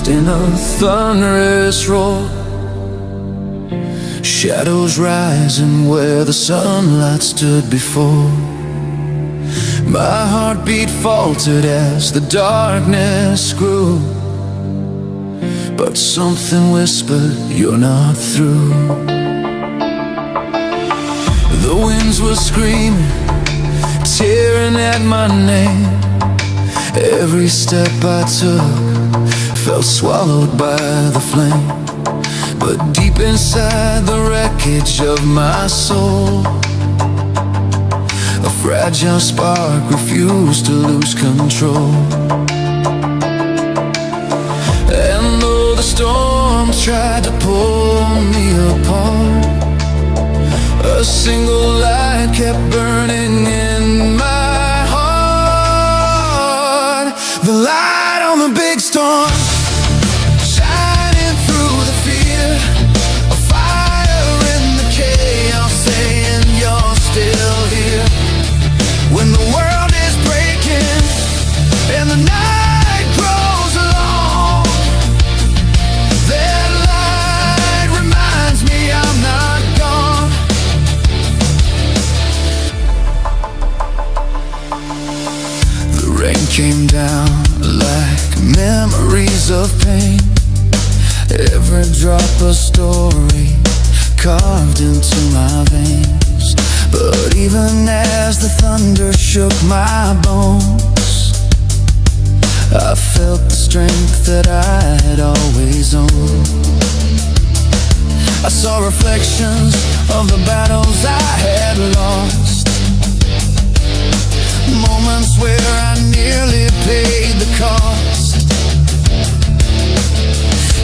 lost in a thunderous roar. Shadows rising where the sunlight stood before. My heartbeat faltered as the darkness grew, but something whispered, "You're not through." The winds were screaming, tearing at my name. Every step I took felt swallowed by the flame. But deep inside the wreckage of my soul, a fragile spark refused to lose control. And though the storm tried to pull me apart, a single light kept burning in my heart. The light on the big storm, shining through the fear, a fire in the chaos saying you're still here. When the world is breaking and the night grows long, that light reminds me I'm not gone. The rain came down like memories of pain, every drop a story carved into my veins. But even as the thunder shook my bones, I felt the strength that I had always owned. I saw reflections of the battles I had lost, moments where I nearly paid the cost.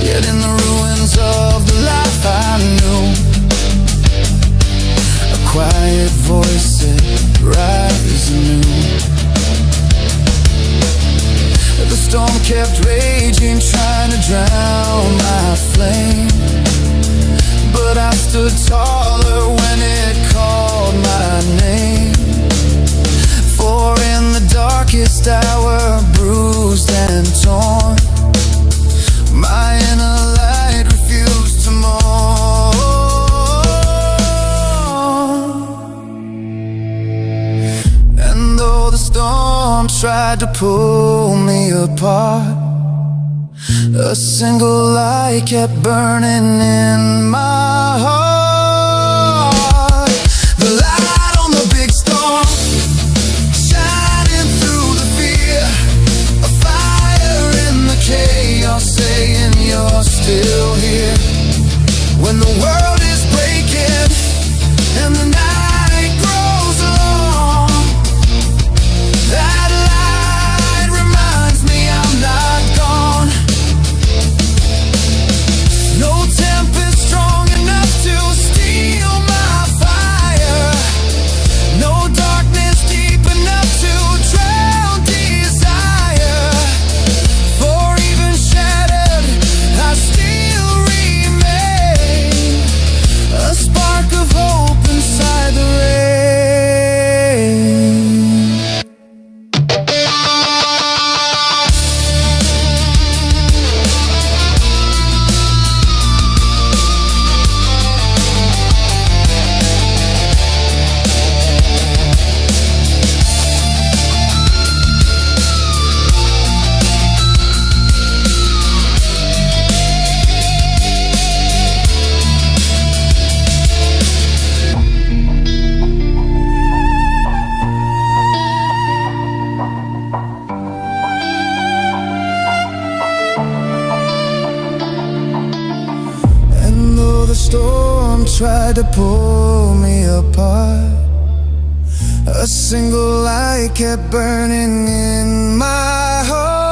Yet in the ruins of the life I knew, a quiet voice said, "Rise anew." The storm kept raging, trying to drown my flame, but I stood taller when it called my name. For in the darkest hour, bruised and torn, my inner light refused to mourn. And though the storm tried to pull me apart, a single light kept burning in my heart. The light on the big storm, shining through the fear, a fire in the chaos saying you're still here. When the world is breaking and the night grows long, that light reminds me I'm not gone. No tempest strong enough to steal my fire, no darkness deep enough to drown desire. For even shattered, I still remain, a spark of hope inside the rain. The storm tried to pull me apart, a single light kept burning in my heart.